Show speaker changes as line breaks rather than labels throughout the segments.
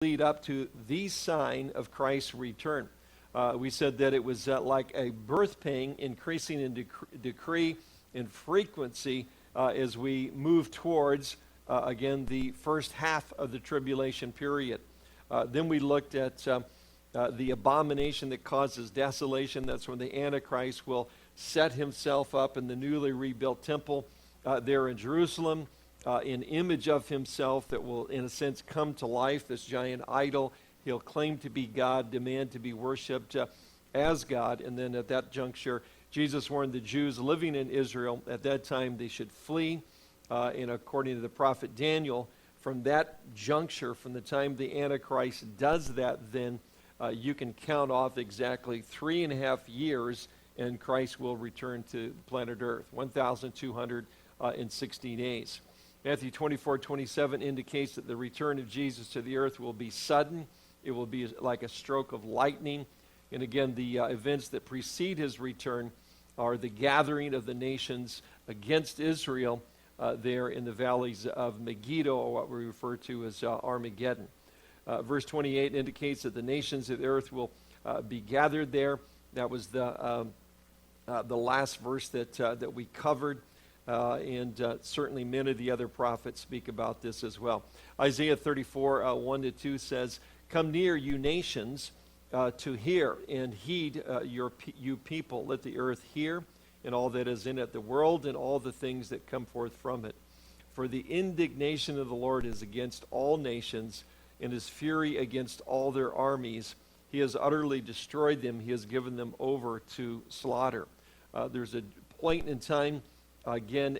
lead up to the sign of Christ's return. We said that it was like a birth pain increasing in decree in frequency as we move towards, again, the first half of the tribulation period. Then we looked at the abomination that causes desolation. That's when the Antichrist will set himself up in the newly rebuilt temple there in Jerusalem, an image of himself that will, in a sense, come to life, this giant idol. He'll claim to be God, demand to be worshipped as God. And then at that juncture, Jesus warned the Jews living in Israel at that time they should flee. And according to the prophet Daniel, from that juncture, from the time the Antichrist does that, then you can count off exactly 3.5 years, and Christ will return to planet Earth, 1,260 days. Matthew 24:27 indicates that the return of Jesus to the earth will be sudden. It will be like a stroke of lightning. And again, the events that precede his return are the gathering of the nations against Israel there in the valleys of Megiddo, or what we refer to as Armageddon. Verse 28 indicates that the nations of the earth will be gathered there. That was the last verse that we covered. And certainly many of the other prophets speak about this as well. Isaiah 34, 1-2 says, "Come near, you nations, to hear, and heed you people. Let the earth hear, and all that is in it, the world, and all the things that come forth from it. For the indignation of the Lord is against all nations, and his fury against all their armies. He has utterly destroyed them. He has given them over to slaughter." There's a point in time, again,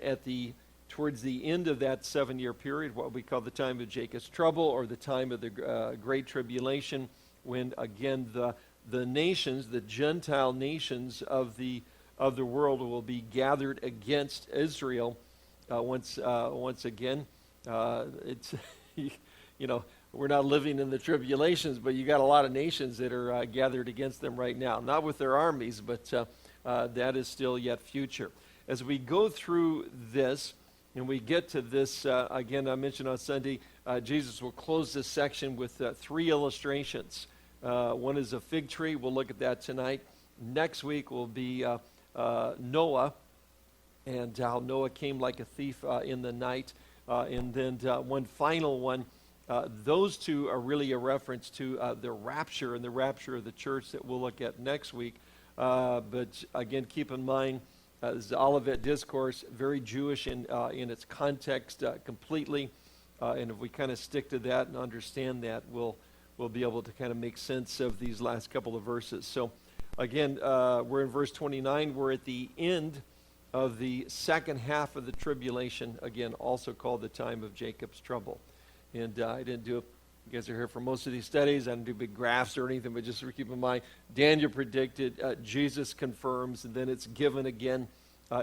towards the end of that 7-year period, what we call the time of Jacob's trouble, or the time of the Great Tribulation, when again the nations, the Gentile nations of the world, will be gathered against Israel once again. It's we're not living in the tribulations, but you got a lot of nations that are gathered against them right now, not with their armies, but that is still yet future. As we go through this, and we get to this, again, I mentioned on Sunday, Jesus will close this section with 3 illustrations. One is a fig tree. We'll look at that tonight. Next week will be Noah, and how Noah came like a thief in the night. And then one final one. Those two are really a reference to the rapture and the rapture of the church that we'll look at next week. But again, keep in mind, this is the Olivet Discourse, very Jewish in its context completely. And if we kind of stick to that and understand that, we'll be able to kind of make sense of these last couple of verses. So again, we're in verse 29. We're at the end of the second half of the tribulation, again, also called the time of Jacob's trouble. And I didn't do it. You guys are here for most of these studies. I didn't do big graphs or anything, but just keep in mind, Daniel predicted, Jesus confirms, and then it's given again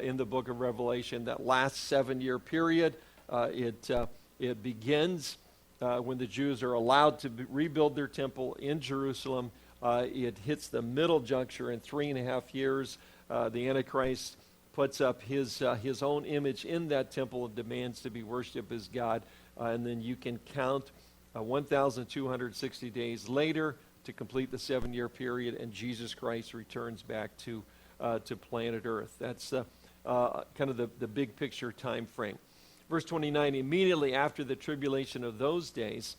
in the book of Revelation. That last 7-year period, it begins when the Jews are allowed to rebuild their temple in Jerusalem. It hits the middle juncture in 3.5 years. The Antichrist puts up his own image in that temple and demands to be worshipped as God. And then you can count 1,260 days later to complete the 7-year period, and Jesus Christ returns back to planet Earth. That's kind of the big picture time frame. Verse 29, "Immediately after the tribulation of those days,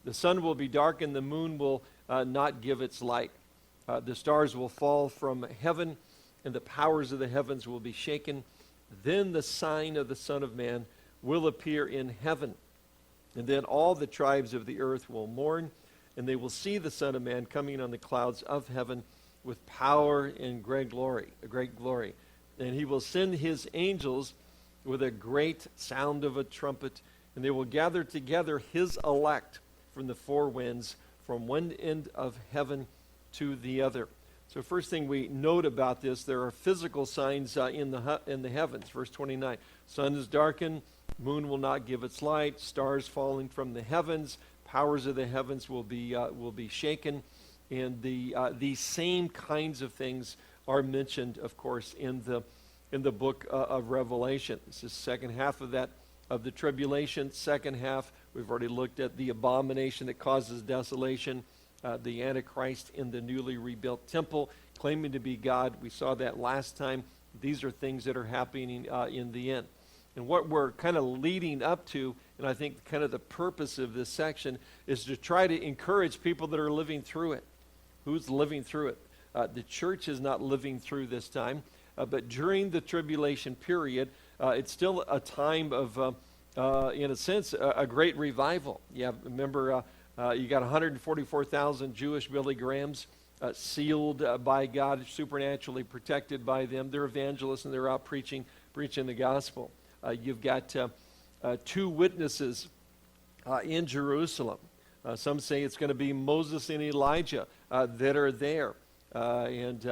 the sun will be darkened, the moon will not give its light. The stars will fall from heaven, and the powers of the heavens will be shaken. Then the sign of the Son of Man will appear in heaven. And then all the tribes of the earth will mourn, and they will see the Son of Man coming on the clouds of heaven with power and great glory. And he will send his angels with a great sound of a trumpet, and they will gather together his elect from the 4 winds, from one end of heaven to the other." So first thing we note about this, there are physical signs in the heavens. Verse 29, sun is darkened, moon will not give its light, stars falling from the heavens, powers of the heavens will be shaken, and these same kinds of things are mentioned, of course, in the book of Revelation. This is second half of the tribulation, second half We've already looked at the abomination that causes desolation, the Antichrist in the newly rebuilt temple, claiming to be God. We saw that last time. These are things that are happening in the end. And what we're kind of leading up to, and I think kind of the purpose of this section, is to try to encourage people that are living through it. Who's living through it? The church is not living through this time, but during the tribulation period, it's still a time of, in a sense, a great revival. Yeah, remember, you got 144,000 Jewish Billy Grahams sealed by God, supernaturally protected by them. They're evangelists and they're out preaching the gospel. You've got 2 witnesses in Jerusalem. Some say it's going to be Moses and Elijah that are there. And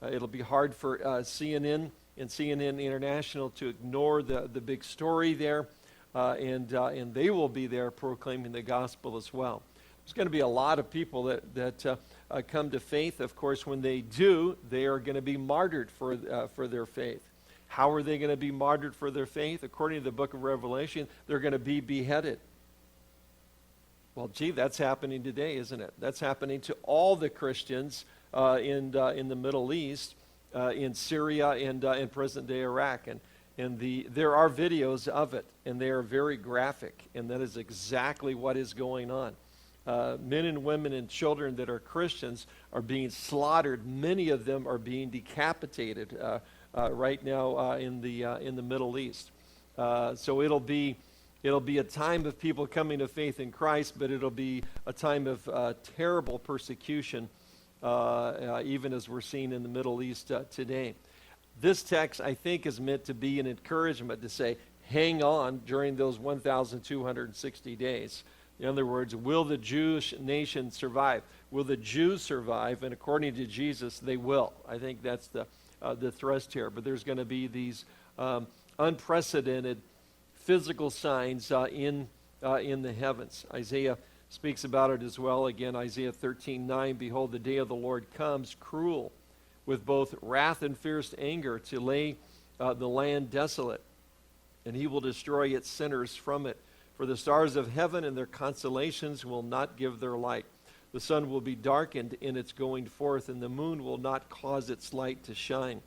it'll be hard for CNN and CNN International to ignore the big story there. And they will be there proclaiming the gospel as well. There's going to be a lot of people that come to faith. Of course, when they do, they are going to be martyred for their faith. How are they going to be martyred for their faith? According to the book of Revelation, they're going to be beheaded. Well, gee, that's happening today, isn't it? That's happening to all the Christians in the Middle East, in Syria, and in present-day Iraq. And there are videos of it, and they are very graphic, and that is exactly what is going on. Men and women and children that are Christians are being slaughtered. Many of them are being decapitated right now in the Middle East. So it'll be a time of people coming to faith in Christ, but it'll be a time of terrible persecution, even as we're seeing in the Middle East today. This text, I think, is meant to be an encouragement to say, hang on during those 1,260 days. In other words, will the Jewish nation survive? Will the Jews survive? And according to Jesus, they will. I think that's the thrust here. But there's going to be these unprecedented physical signs in the heavens. Isaiah speaks about it as well. Again, Isaiah 13:9, behold, the day of the Lord comes, cruel, with both wrath and fierce anger, to lay the land desolate, and he will destroy its sinners from it. For the stars of heaven and their constellations will not give their light. The sun will be darkened in its going forth, and the moon will not cause its light to shine.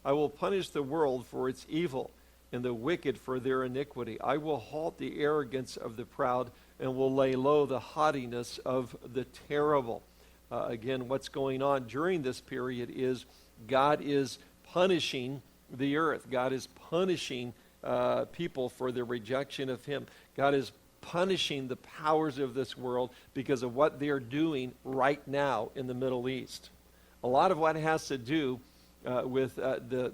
I will punish the world for its evil, and the wicked for their iniquity. I will halt the arrogance of the proud, and will lay low the haughtiness of the terrible. Again, what's going on during this period is God is punishing the earth. God is punishing people for their rejection of him. God is punishing the powers of this world because of what they're doing right now in the Middle East. A lot of what has to do with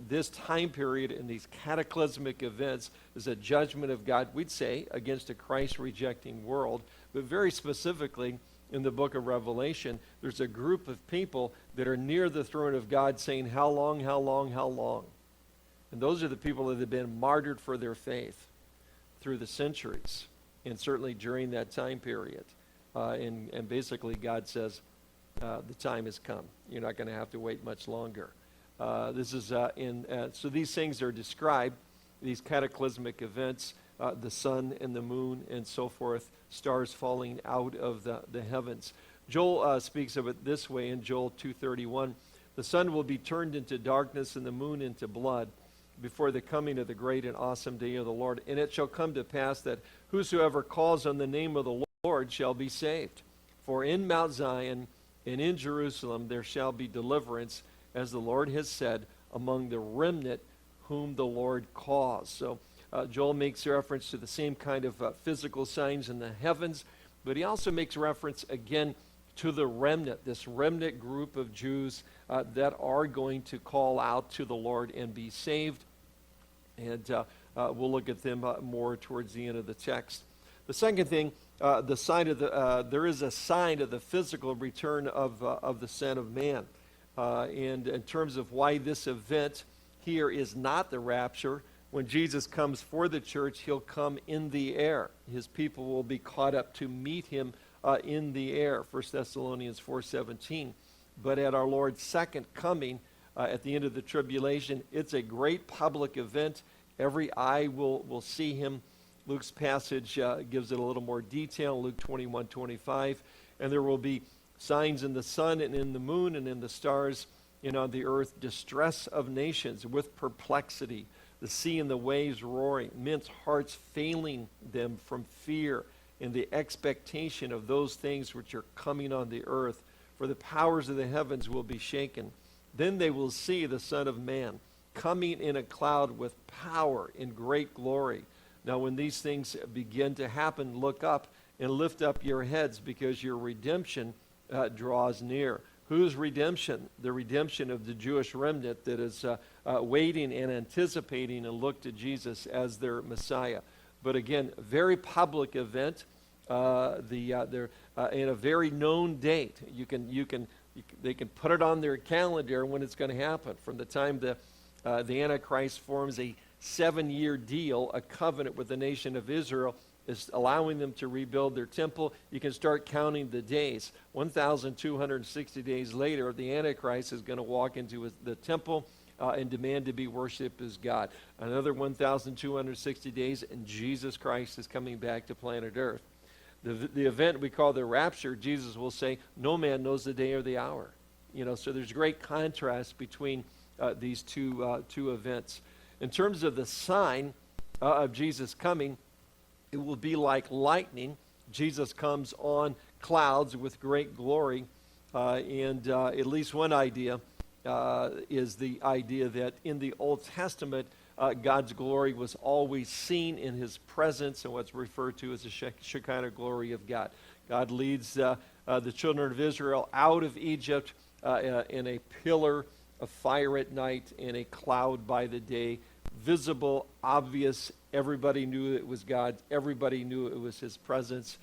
this time period and these cataclysmic events is a judgment of God, we'd say, against a Christ-rejecting world. But very specifically, in the book of Revelation, there's a group of people that are near the throne of God saying, how long, how long, how long? And those are the people that have been martyred for their faith through the centuries, and certainly during that time period. And basically God says, the time has come. You're not going to have to wait much longer. So these things are described, these cataclysmic events, the sun and the moon and so forth, stars falling out of the heavens. Joel speaks of it this way in Joel 2:31. The sun will be turned into darkness and the moon into blood before the coming of the great and awesome day of the Lord. And it shall come to pass that whosoever calls on the name of the Lord shall be saved. For in Mount Zion and in Jerusalem there shall be deliverance, as the Lord has said, among the remnant whom the Lord calls. So Joel makes reference to the same kind of physical signs in the heavens, but he also makes reference again to the remnant, this remnant group of Jews that are going to call out to the Lord and be saved. And we'll look at them more towards the end of the text. The second thing, the sign of there is a sign of the physical return of the Son of Man. And in terms of why this event here is not the rapture, when Jesus comes for the church, he'll come in the air. His people will be caught up to meet him in the air, 1 Thessalonians 4:17. But at our Lord's second coming, at the end of the tribulation, it's a great public event. Every eye will see him. Luke's passage gives it a little more detail, Luke 21:25. And there will be signs in the sun and in the moon and in the stars, and on the earth distress of nations with perplexity, the sea and the waves roaring, men's hearts failing them from fear and the expectation of those things which are coming on the earth. For the powers of the heavens will be shaken. Then they will see the Son of Man coming in a cloud with power and great glory. Now when these things begin to happen, look up and lift up your heads, because your redemption draws near. Whose redemption? The redemption of the Jewish remnant that is waiting and anticipating and look to Jesus as their Messiah. But again, a very public event. They're in a very known date. They can put it on their calendar when it's going to happen. From the time the Antichrist forms a 7-year deal, a covenant with the nation of Israel, is allowing them to rebuild their temple. You can start counting the days. 1,260 days later, the Antichrist is going to walk into the temple and demand to be worshipped as God. Another 1,260 days, and Jesus Christ is coming back to planet Earth. The event we call the rapture, Jesus will say, no man knows the day or the hour. So there's great contrast between these two events. In terms of the sign of Jesus coming, it will be like lightning. Jesus comes on clouds with great glory. And at least one idea is the idea that in the Old Testament, God's glory was always seen in his presence, and what's referred to as the Shekinah glory of God. God leads the children of Israel out of Egypt in a pillar of fire at night and a cloud by the day. Visible, obvious, everybody knew it was God. Everybody knew it was his presence.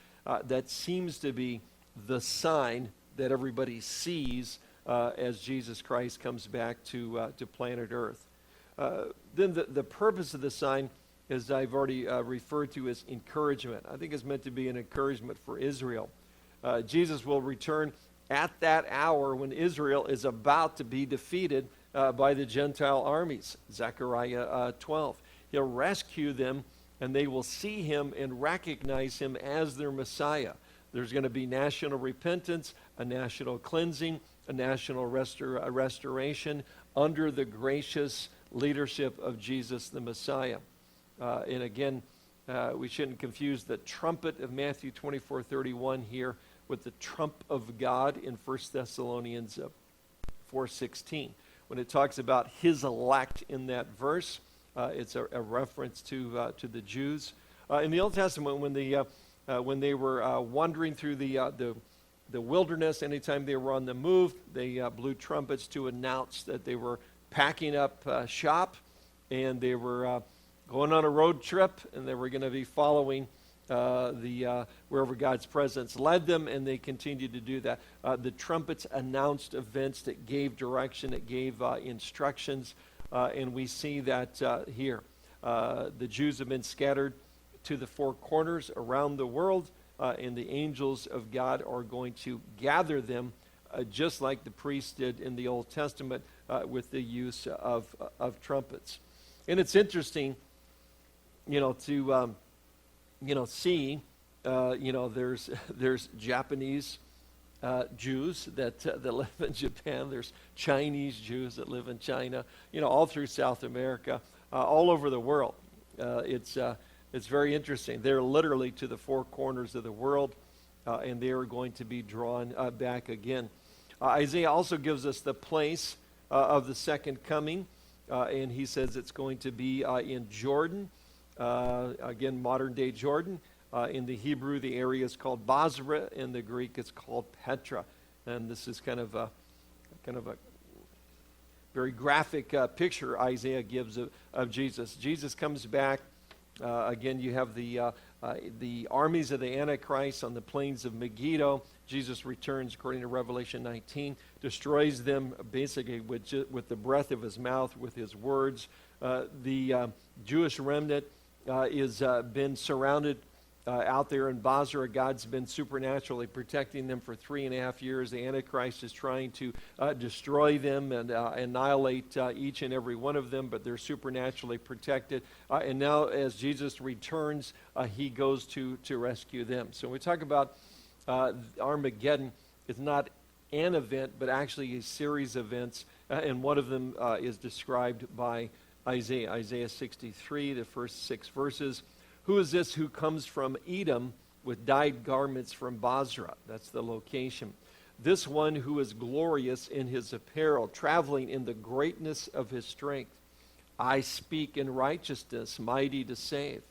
That seems to be the sign that everybody sees as Jesus Christ comes back to planet Earth. Then the purpose of the sign, as I've already referred to, is encouragement. I think it's meant to be an encouragement for Israel. Jesus will return at that hour when Israel is about to be defeated by the Gentile armies, Zechariah 12. He'll rescue them, and they will see him and recognize him as their Messiah. There's going to be national repentance, a national cleansing, a national restoration under the gracious leadership of Jesus the Messiah. And again, we shouldn't confuse the trumpet of Matthew 24:31 here with the trump of God in 1 Thessalonians 4:16. When it talks about his elect in that verse, it's a reference to the Jews. In the Old Testament, when they were wandering through the wilderness, anytime they were on the move, they blew trumpets to announce that they were packing up shop, and they were going on a road trip, and they were going to be following wherever God's presence led them, and they continued to do that. The trumpets announced events that gave direction, that gave instructions, and we see that here. The Jews have been scattered to the four corners around the world, and the angels of God are going to gather them, just like the priests did in the Old Testament with the use of trumpets. And it's interesting, to see, there's Japanese Jews that live in Japan. There's Chinese Jews that live in China. All through South America, all over the world. It's very interesting. They're literally to the four corners of the world, and they are going to be drawn back again. Isaiah also gives us the place of the second coming, and he says it's going to be in Jordan, again, modern-day Jordan. In the Hebrew, the area is called Basra. In the Greek, it's called Petra. And this is kind of a very graphic picture Isaiah gives of Jesus. Jesus comes back. Again, you have the armies of the Antichrist on the plains of Megiddo. Jesus returns, according to Revelation 19, destroys them basically with the breath of his mouth, with his words. The Jewish remnant is been surrounded out there in Basra. God's been supernaturally protecting them for 3.5 years. The Antichrist is trying to destroy them and annihilate each and every one of them, but they're supernaturally protected. And now as Jesus returns, he goes to rescue them. So when we talk about Armageddon, it's not an event, but actually a series of events, and one of them is described by Isaiah 63, the first 6 verses. Who is this who comes from Edom with dyed garments from Basra? That's the location. This one who is glorious in his apparel, traveling in the greatness of his strength. I speak in righteousness, mighty to save.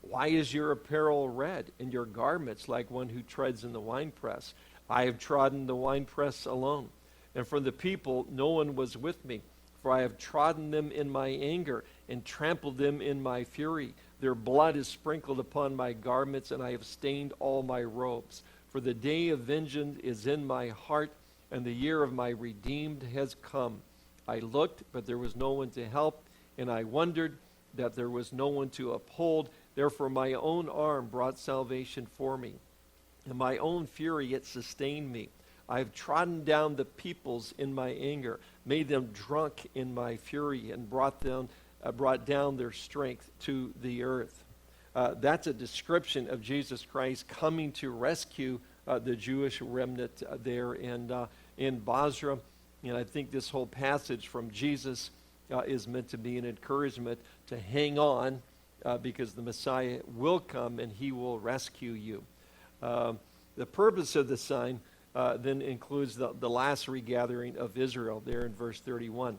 Why is your apparel red and your garments like one who treads in the winepress? I have trodden the winepress alone, and from the people no one was with me. For I have trodden them in my anger and trampled them in my fury. Their blood is sprinkled upon my garments, and I have stained all my robes. For the day of vengeance is in my heart, and the year of my redeemed has come. I looked, but there was no one to help, and I wondered that there was no one to uphold. Therefore my own arm brought salvation for me, and my own fury it sustained me. I have trodden down the peoples in my anger, made them drunk in my fury, and brought down their strength to the earth. That's a description of Jesus Christ coming to rescue the Jewish remnant there in Basra. And I think this whole passage from Jesus is meant to be an encouragement to hang on because the Messiah will come and he will rescue you. The purpose of the sign then includes the last regathering of Israel there in verse 31.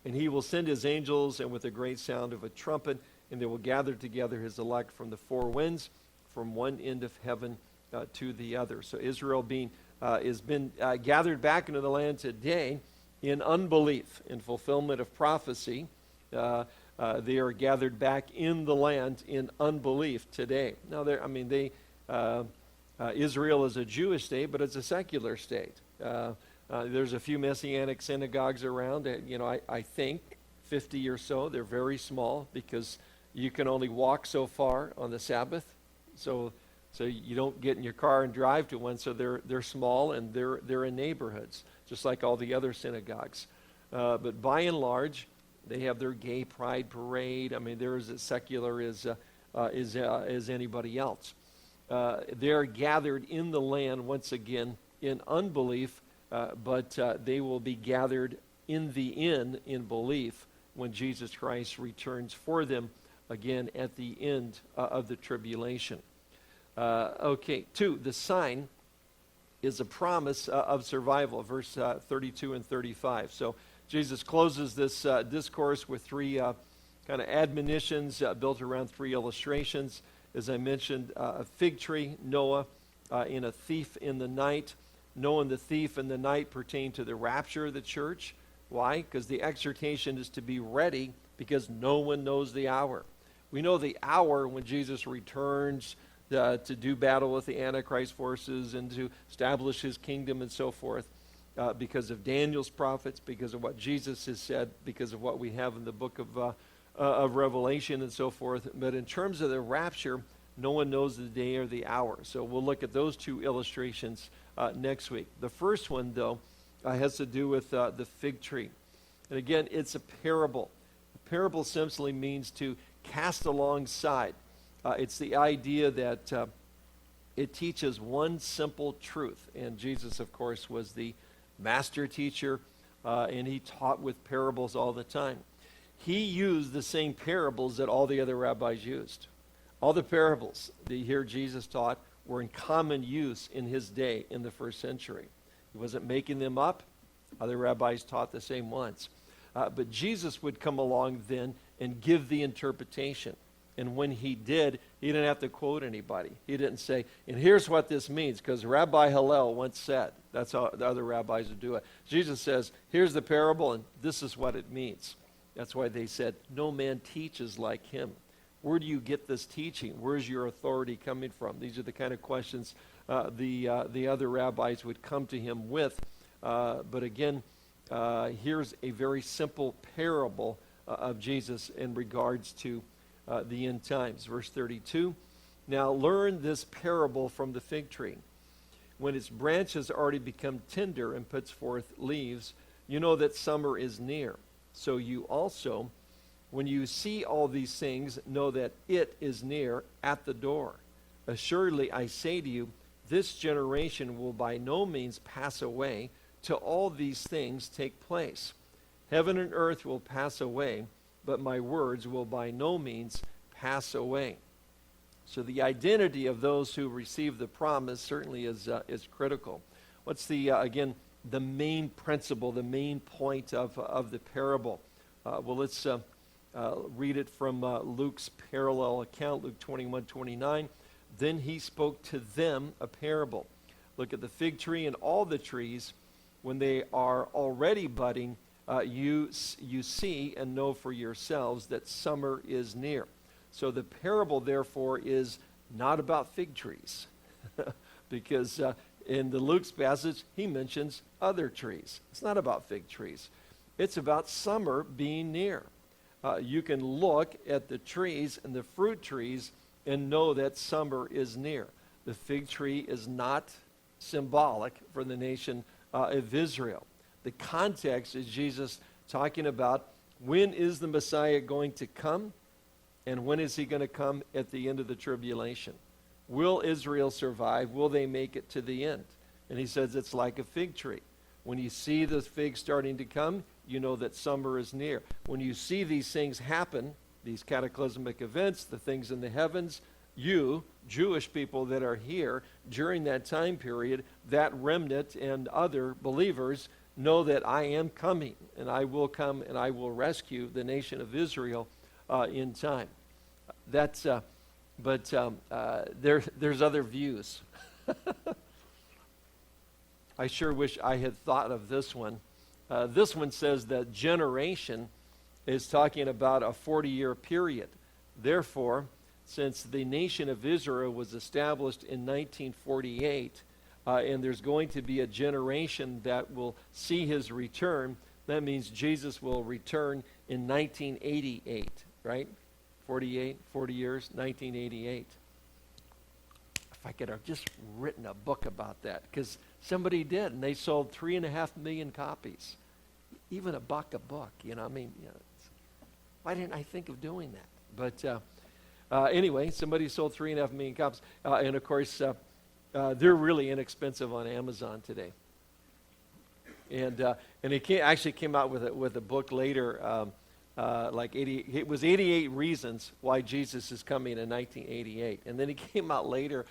And he will send his angels, and with a great sound of a trumpet, and they will gather together his elect from the four winds, from one end of heaven to the other. So Israel has been gathered back into the land today in unbelief, in fulfillment of prophecy. They are gathered back in the land in unbelief today. Now, Israel is a Jewish state, but it's a secular state. There's a few Messianic synagogues around. I think 50 or so. They're very small because you can only walk so far on the Sabbath. So you don't get in your car and drive to one. So they're small and they're in neighborhoods, just like all the other synagogues. But by and large, they have their gay pride parade. I mean, they're as secular as anybody else. They're gathered in the land once again in unbelief, but they will be gathered in the inn in belief when Jesus Christ returns for them again at the end of the tribulation. 2, the sign is a promise of survival, verse 32 and 35. So Jesus closes this discourse with 3 kind of admonitions built around 3 illustrations. As I mentioned, a fig tree, Noah, and a thief in the night. Noah and the thief in the night pertain to the rapture of the church. Why? Because the exhortation is to be ready because no one knows the hour. We know the hour when Jesus returns to do battle with the Antichrist forces and to establish his kingdom and so forth because of Daniel's prophets, because of what Jesus has said, because of what we have in the book of Revelation and so forth. But in terms of the rapture, no one knows the day or the hour. So we'll look at those 2 illustrations next week. The first one, though, has to do with the fig tree. And again, it's a parable. A parable simply means to cast alongside. It's the idea that it teaches one simple truth. And Jesus, of course, was the master teacher, and he taught with parables all the time. He used the same parables that all the other rabbis used. All the parables that you hear Jesus taught were in common use in his day in the first century. He wasn't making them up. Other rabbis taught the same ones. But Jesus would come along then and give the interpretation. And when he did, he didn't have to quote anybody. He didn't say, and here's what this means, because Rabbi Hillel once said. That's how the other rabbis would do it. Jesus says, here's the parable, and this is what it means. That's why they said, no man teaches like him. Where do you get this teaching? Where's your authority coming from? These are the kind of questions the other rabbis would come to him with. But again, here's a very simple parable of Jesus in regards to the end times. Verse 32, Now learn this parable from the fig tree. When its branch has already become tender and puts forth leaves, you know that summer is near. So you also, when you see all these things, know that it is near at the door. Assuredly, I say to you, this generation will by no means pass away till all these things take place. Heaven and earth will pass away, but my words will by no means pass away. So the identity of those who receive the promise certainly is critical. What's again, the main principle, the main point of the parable? Well, let's read it from Luke's parallel account, Luke 21:29. Then he spoke to them a parable. Look at the fig tree and all the trees. When they are already budding, you see and know for yourselves that summer is near. So the parable, therefore, is not about fig trees. Because in the Luke's passage, he mentions other trees. It's not about fig trees. It's about summer being near. You can look at the trees and the fruit trees and know that summer is near. The fig tree is not symbolic for the nation of Israel. The context is Jesus talking about when is the Messiah going to come, and when is he going to come at the end of the tribulation? Will Israel survive? Will they make it to the end? And he says it's like a fig tree. When you see the fig starting to come, you know that summer is near. When you see these things happen, these cataclysmic events, the things in the heavens, you, Jewish people that are here during that time period, that remnant and other believers know that I am coming, and I will come and I will rescue the nation of Israel in time. That's, but there's other views. I sure wish I had thought of this one. This one says that generation is talking about a 40-year period. Therefore, since the nation of Israel was established in 1948, and there's going to be a generation that will see his return, that means Jesus will return in 1988, right? 40 years, 1988. If I could have just written a book about that, because somebody did, and they sold 3.5 million copies. Even a buck a book, I mean, why didn't I think of doing that? But anyway, somebody sold 3.5 million copies. And of course, they're really inexpensive on Amazon today. And it actually came out with a book later, it was 88 reasons why Jesus is coming in 1988. And then he came out later,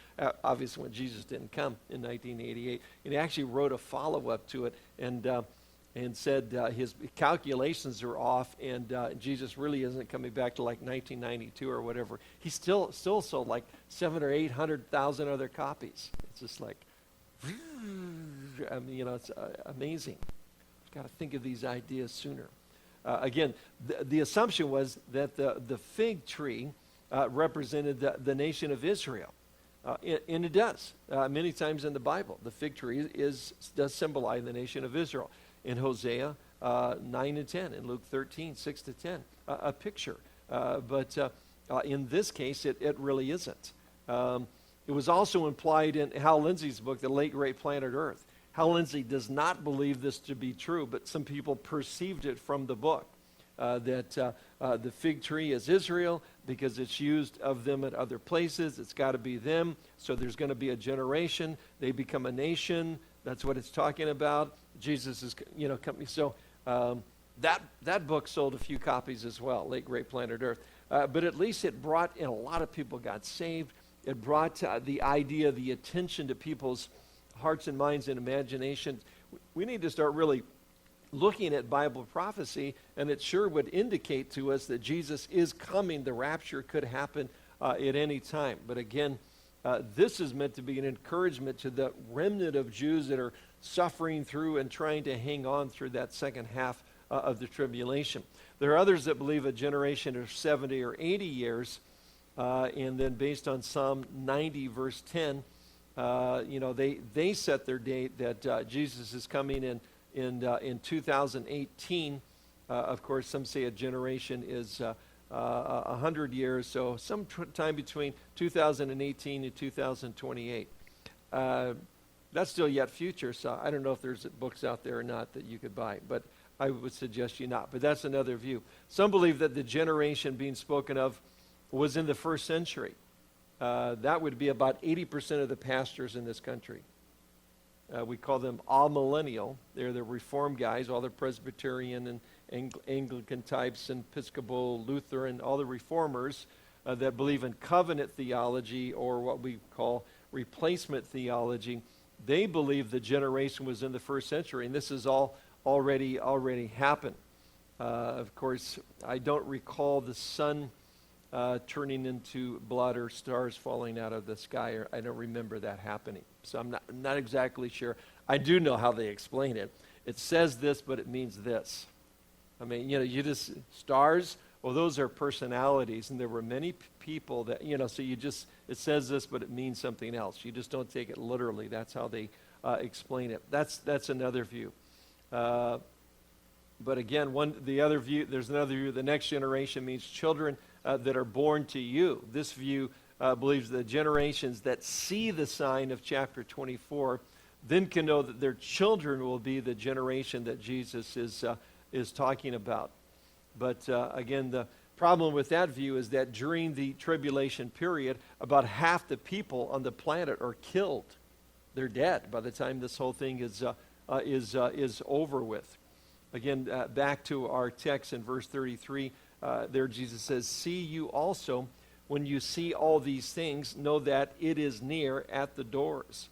obviously when Jesus didn't come in 1988, and he actually wrote a follow-up to it and said his calculations are off, and Jesus really isn't coming back to like 1992 or whatever. He still sold like 700,000 or 800,000 other copies. It's just like, I mean, it's amazing. Got to think of these ideas sooner. Again, the assumption was that the fig tree represented the nation of Israel. And it does. Many times in the Bible, the fig tree does symbolize the nation of Israel. In Hosea 9 and 10, in Luke 13, 6 to 10, a picture. But in this case, it really isn't. It was also implied in Hal Lindsey's book, The Late Great Planet Earth. Hal Lindsey does not believe this to be true, but some people perceived it from the book, that the fig tree is Israel because it's used of them at other places. It's got to be them. So there's going to be a generation. They become a nation. That's what it's talking about. Jesus is, coming. So that book sold a few copies as well, Late Great Planet Earth. But at least it brought, and a lot of people got saved. It brought the idea, the attention to people's hearts and minds and imaginations. We need to start really looking at Bible prophecy, and it sure would indicate to us that Jesus is coming. The rapture could happen at any time. But again, this is meant to be an encouragement to the remnant of Jews that are suffering through and trying to hang on through that second half of the tribulation. There are others that believe a generation of 70 or 80 years, and then based on Psalm 90, verse 10, they set their date that Jesus is coming in 2018. Of course, some say a generation is 100 years, so sometime between 2018 and 2028. That's still yet future, so I don't know if there's books out there or not that you could buy, but I would suggest you not. But that's another view. Some believe that the generation being spoken of was in the first century. That would be about 80% of the pastors in this country. We call them amillennial. They're the Reformed guys, all the Presbyterian and Anglican types and Episcopal, Lutheran, all the reformers that believe in covenant theology or what we call replacement theology. They believe the generation was in the first century, and this has all already happened. Of course, I don't recall the sun turning into blood or stars falling out of the sky. Or I don't remember that happening. So I'm not exactly sure. I do know how they explain it. It says this, but it means this. I mean, you just, stars, well, those are personalities, and there were many people that, so it says this, but it means something else. You just don't take it literally. That's how they explain it. That's another view. But again, there's another view. The next generation means children that are born to you. This view believes the generations that see the sign of chapter 24 then can know that their children will be the generation that Jesus is talking about. But again, the problem with that view is that during the tribulation period, about half the people on the planet are killed. They're dead by the time this whole thing is over with. Again, back to our text in verse 33, there Jesus says, "See you also, when you see all these things, know that it is near at the doors.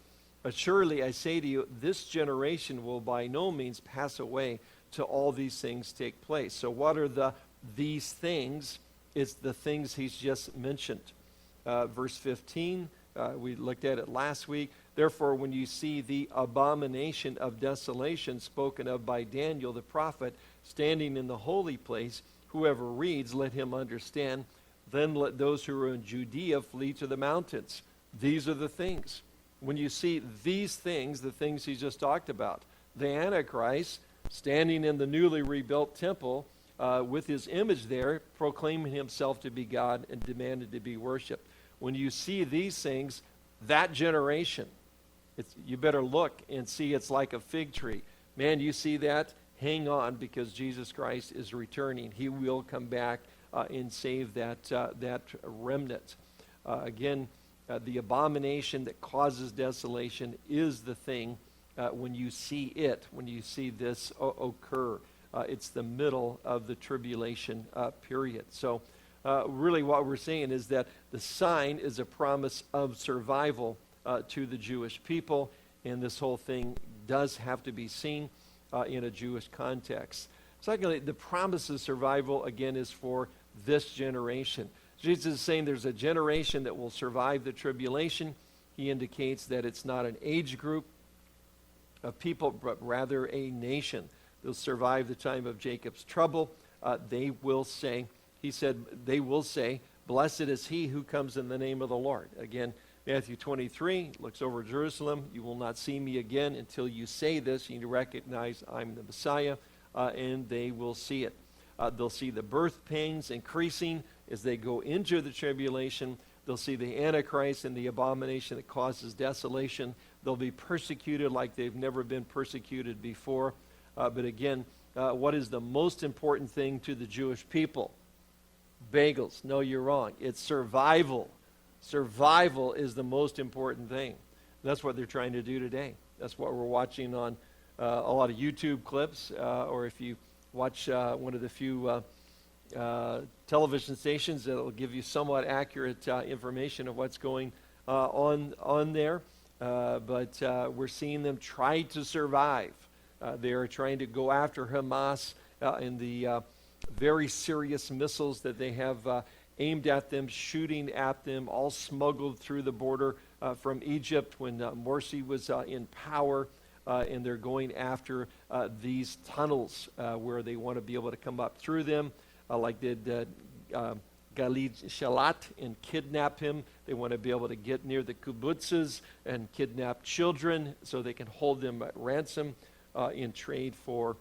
Surely I say to you, this generation will by no means pass away till all these things take place." So what are these things? It's the things he's just mentioned. Verse 15, we looked at it last week. "Therefore, when you see the abomination of desolation spoken of by Daniel the prophet standing in the holy place, whoever reads, let him understand. Then let those who are in Judea flee to the mountains." These are the things. When you see these things, the things he just talked about, the Antichrist standing in the newly rebuilt temple with his image there, proclaiming himself to be God and demanded to be worshipped. When you see these things, that generation, you better look and see it's like a fig tree. Man, you see that? Hang on, because Jesus Christ is returning. He will come back and save that remnant. Again, the abomination that causes desolation is the thing when you see this occur. It's the middle of the tribulation period. So really what we're saying is that the sign is a promise of survival to the Jewish people, and this whole thing does have to be seen in a Jewish context. Secondly, the promise of survival, again, is for this generation. Jesus is saying there's a generation that will survive the tribulation. He indicates that it's not an age group of people, but rather a nation. They'll survive the time of Jacob's trouble. They will say, "Blessed is he who comes in the name of the Lord." Again, Matthew 23 looks over Jerusalem. "You will not see me again until you say this. You recognize I'm the Messiah," and they will see it. They'll see the birth pains increasing as they go into the tribulation. They'll see the Antichrist and the abomination that causes desolation. They'll be persecuted like they've never been persecuted before. But again, what is the most important thing to the Jewish people? Bagels. No, you're wrong. It's survival. Survival is the most important thing. That's what they're trying to do today. That's what we're watching on a lot of YouTube clips, or if you watch one of the few television stations that will give you somewhat accurate information of what's going on there. But we're seeing them try to survive. They are trying to go after Hamas and the very serious missiles that they have aimed at them, shooting at them, all smuggled through the border from Egypt when Morsi was in power. And they're going after these tunnels where they want to be able to come up through them, like did Galid Shalat, and kidnap him. They want to be able to get near the kibbutzes and kidnap children so they can hold them at ransom in trade for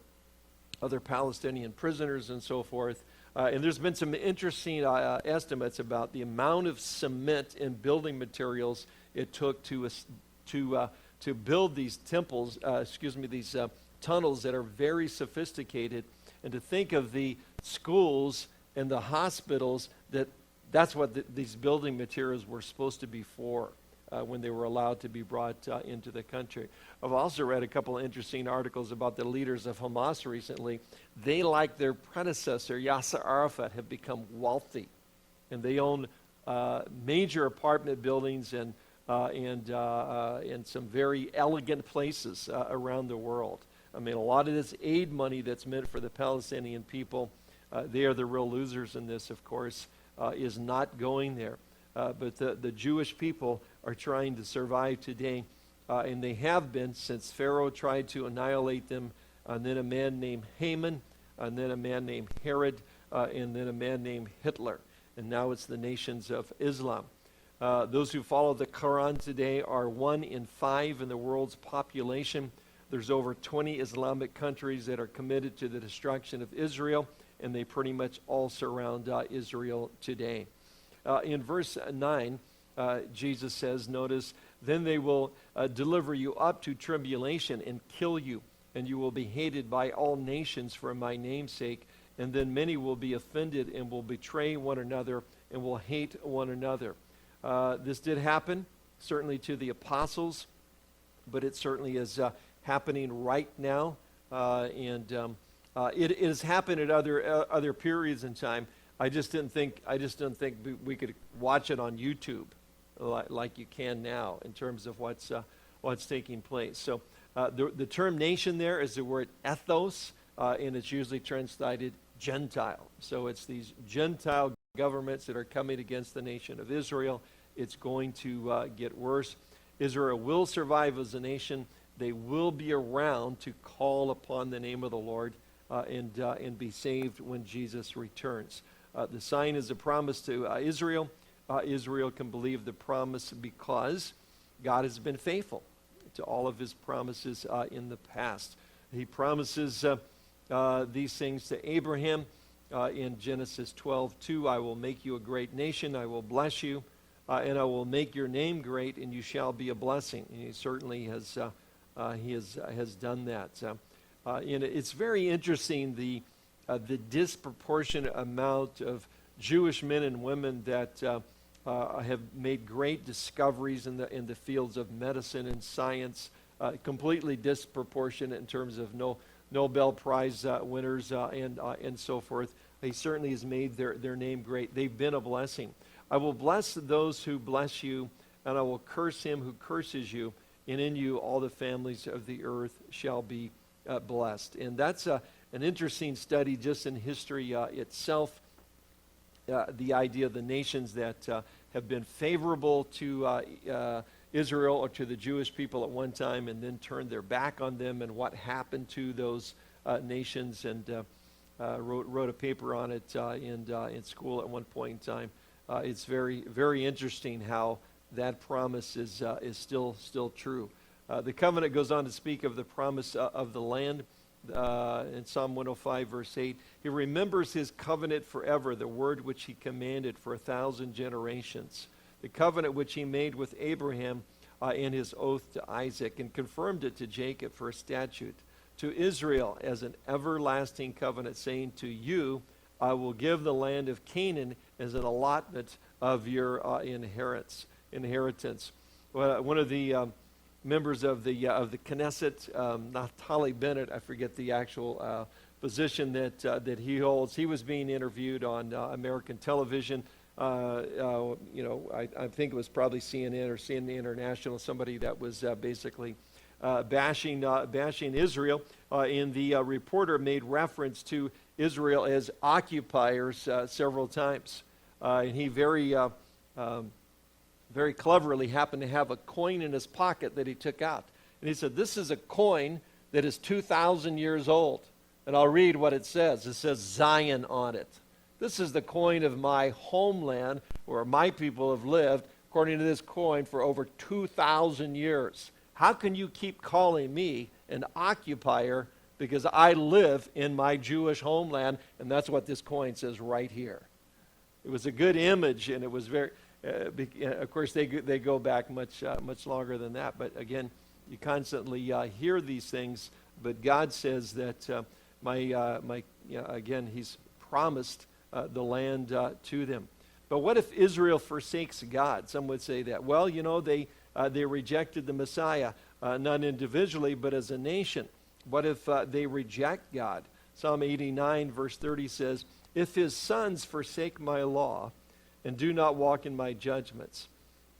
other Palestinian prisoners and so forth. And there's been some interesting estimates about the amount of cement and building materials it took to build these temples, these tunnels that are very sophisticated, and to think of the schools and the hospitals that's what these building materials were supposed to be for when they were allowed to be brought into the country. I've also read a couple of interesting articles about the leaders of Hamas recently. They, like their predecessor, Yasser Arafat, have become wealthy, and they own major apartment buildings and some very elegant places around the world. I mean, a lot of this aid money that's meant for the Palestinian people, they are the real losers in this, of course, is not going there. But the Jewish people are trying to survive today, and they have been since Pharaoh tried to annihilate them, and then a man named Haman, and then a man named Herod, and then a man named Hitler. And now it's the nations of Islam. Those who follow the Quran today are 1 in 5 in the world's population. There's over 20 Islamic countries that are committed to the destruction of Israel, and they pretty much all surround Israel today. In verse 9, Jesus says, notice, then they will deliver you up to tribulation and kill you, and you will be hated by all nations for my name's sake, and then many will be offended and will betray one another and will hate one another. This did happen, certainly to the apostles, but it certainly is happening right now, and it has happened at other periods in time. I just didn't think we could watch it on YouTube like you can now in terms of what's taking place. So the term nation there is the word ethnos, and it's usually translated Gentile. So it's these Gentile governments that are coming against the nation of Israel. It's going to get worse. Israel will survive as a nation. They will be around to call upon the name of the Lord and be saved when Jesus returns. The sign is a promise to Israel. Israel can believe the promise because God has been faithful to all of his promises in the past. He promises these things to Abraham in Genesis 12:2. I will make you a great nation. I will bless you, and I will make your name great, and you shall be a blessing. And he certainly has done that. And it's very interesting the disproportionate amount of Jewish men and women that have made great discoveries in the fields of medicine and science, completely disproportionate in terms of Nobel Prize winners and so forth. He certainly has made their name great. They've been a blessing. I will bless those who bless you, and I will curse him who curses you, and in you all the families of the earth shall be blessed. And that's an interesting study just in history itself, the idea of the nations that have been favorable to Israel or to the Jewish people at one time and then turned their back on them, and what happened to those nations, and wrote a paper on it in school at one point in time. It's very, very interesting how that promise is still true. The covenant goes on to speak of the promise of the land. In Psalm 105, verse 8, he remembers his covenant forever, the word which he commanded for 1,000 generations, the covenant which he made with Abraham in his oath to Isaac, and confirmed it to Jacob for a statute, to Israel as an everlasting covenant, saying, to you I will give the land of Canaan as an allotment of your inheritance. One of the members of the Knesset, Naftali Bennett, I forget the actual position that he holds. He was being interviewed on American television. I think it was probably CNN or CNN International, somebody that was basically bashing Israel. And the reporter made reference to Israel as occupiers several times. And he very cleverly happened to have a coin in his pocket that he took out. And he said, this is a coin that is 2,000 years old. And I'll read what it says. It says Zion on it. This is the coin of my homeland where my people have lived, according to this coin, for over 2,000 years. How can you keep calling me an occupier because I live in my Jewish homeland, and that's what this coin says right here. It was a good image, and it was very, of course, they go back much longer than that. But again, you constantly hear these things. But God says that again, He's promised the land to them. But what if Israel forsakes God? Some would say that. Well, they rejected the Messiah, not individually, but as a nation. What if they reject God? Psalm 89, verse 30 says, if his sons forsake my law and do not walk in my judgments,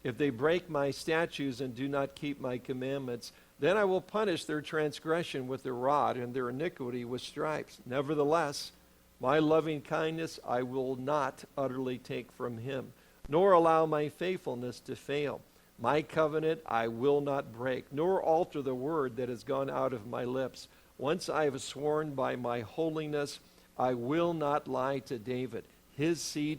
if they break my statutes and do not keep my commandments, then I will punish their transgression with the rod and their iniquity with stripes. Nevertheless, my loving kindness I will not utterly take from him, nor allow my faithfulness to fail. My covenant I will not break, nor alter the word that has gone out of my lips. Once I have sworn by my holiness, I will not lie to David. His seed